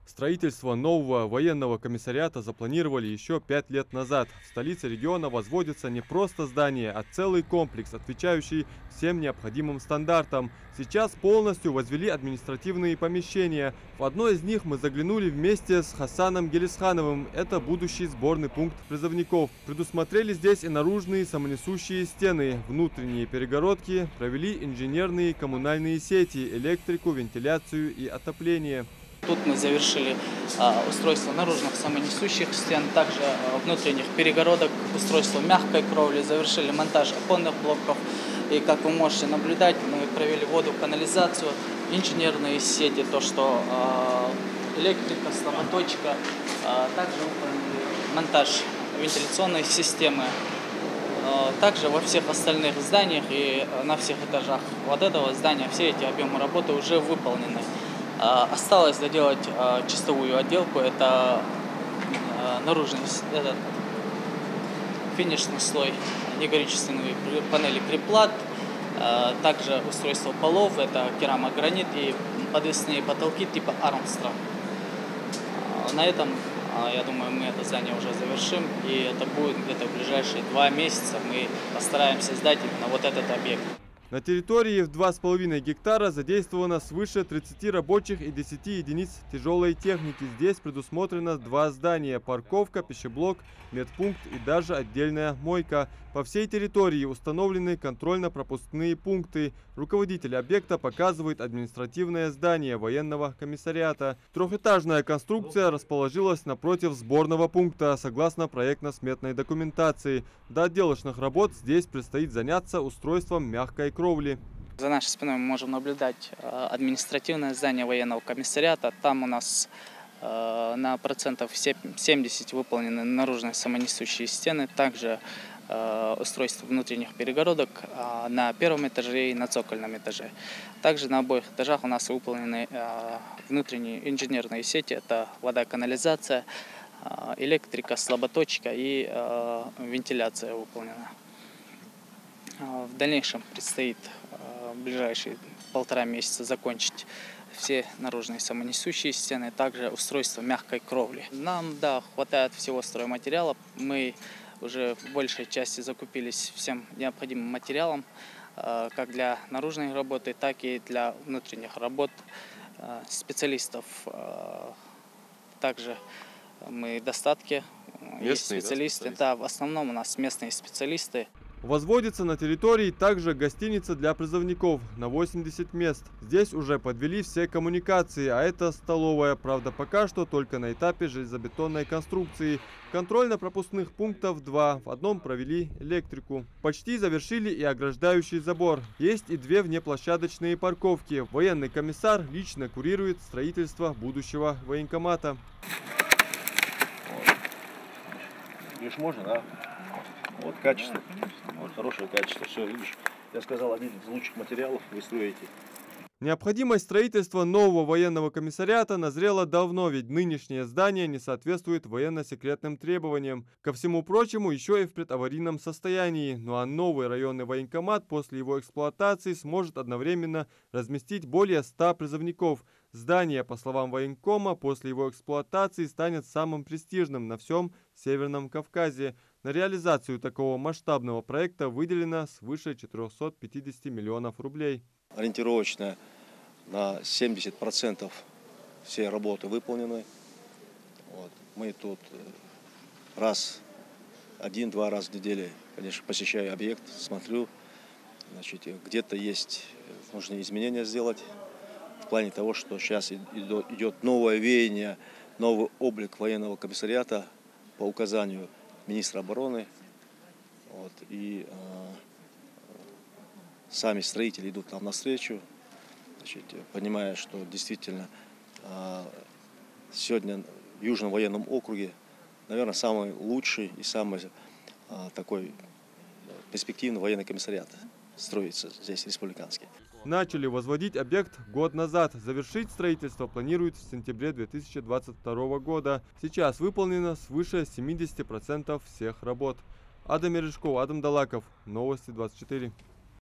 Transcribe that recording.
Строительство нового военного комиссариата запланировали еще 5 лет назад. В столице региона возводится не просто здание, а целый комплекс, отвечающий всем необходимым стандартам. Сейчас полностью возвели административные помещения. В одно из них мы заглянули вместе с Хасаном Гелисхановым. Это будущий сборный пункт призывников. Предусмотрели здесь и наружные самонесущие стены, внутренние перегородки, провели инженерные и коммунальные сети, электрику, вентиляцию и отопление. Тут мы завершили устройство наружных самонесущих стен, также внутренних перегородок, устройство мягкой кровли, завершили монтаж оконных блоков. И как вы можете наблюдать, мы провели воду, канализацию, инженерные сети, то что электрика, слаботочка, также выполнили монтаж вентиляционной системы. Также во всех остальных зданиях и на всех этажах вот этого здания все эти объемы работы уже выполнены. Осталось доделать чистовую отделку, это наружный финишный слой, негорючественные панели креплат, также устройство полов, это керамогранит и подвесные потолки типа Армстронг. На этом, я думаю, мы это здание уже завершим, и это будет где-то в ближайшие 2 месяца. Мы постараемся сдать именно вот этот объект. На территории в 2,5 гектара задействовано свыше 30 рабочих и 10 единиц тяжелой техники. Здесь предусмотрено 2 здания – парковка, пищеблок, медпункт и даже отдельная мойка. По всей территории установлены контрольно-пропускные пункты. Руководитель объекта показывает административное здание военного комиссариата. Трехэтажная конструкция расположилась напротив сборного пункта, согласно проектно-сметной документации. До отделочных работ здесь предстоит заняться устройством мягкой кровли. За нашей спиной мы можем наблюдать административное здание военного комиссариата. Там у нас на процентов 70 выполнены наружные самонесущие стены, также устройство внутренних перегородок на 1-м этаже и на цокольном этаже. Также на обоих этажах у нас выполнены внутренние инженерные сети, это вода, канализация, электрика, слаботочка и вентиляция выполнена. В дальнейшем предстоит в ближайшие 1,5 месяца закончить все наружные самонесущие стены, также устройство мягкой кровли. Нам, хватает всего стройматериала. Мы уже в большей части закупились всем необходимым материалом, как для наружной работы, так и для внутренних работ специалистов. Также мы достатки, есть специалисты. Да, в основном у нас местные специалисты. Возводится на территории также гостиница для призывников на 80 мест. Здесь уже подвели все коммуникации, а это столовая, правда пока что только на этапе железобетонной конструкции. Контрольно-пропускных пунктов 2, в одном провели электрику. Почти завершили и ограждающий забор. Есть и 2 внеплощадочные парковки. Военный комиссар лично курирует строительство будущего военкомата. Видишь, можно, да? Вот качество, вот хорошее качество, все, видишь, я сказал, один из лучших материалов вы строите. Необходимость строительства нового военного комиссариата назрела давно, ведь нынешнее здание не соответствует военно-секретным требованиям. Ко всему прочему, еще и в предаварийном состоянии. Ну а новый районный военкомат после его эксплуатации сможет одновременно разместить более 100 призывников. Здание, по словам военкома, после его эксплуатации станет самым престижным на всем Северном Кавказе. На реализацию такого масштабного проекта выделено свыше 450 миллионов рублей. Ориентировочно на 70% все работы выполнены. Вот. Мы тут 1-2 раза в неделю, конечно, посещаю объект, смотрю. Значит, где-то есть, нужно изменения сделать. В плане того, что сейчас идет новое веяние, новый облик военного комиссариата по указанию министра обороны. Вот, и сами строители идут нам навстречу, значит, понимая, что действительно сегодня в Южном военном округе, наверное, самый лучший и самый такой перспективный военный комиссариат строится здесь, республиканский. Начали возводить объект год назад. Завершить строительство планируют в сентябре 2022 года. Сейчас выполнено свыше 70% всех работ. Адам Мережков, Адам Далаков. Новости 24.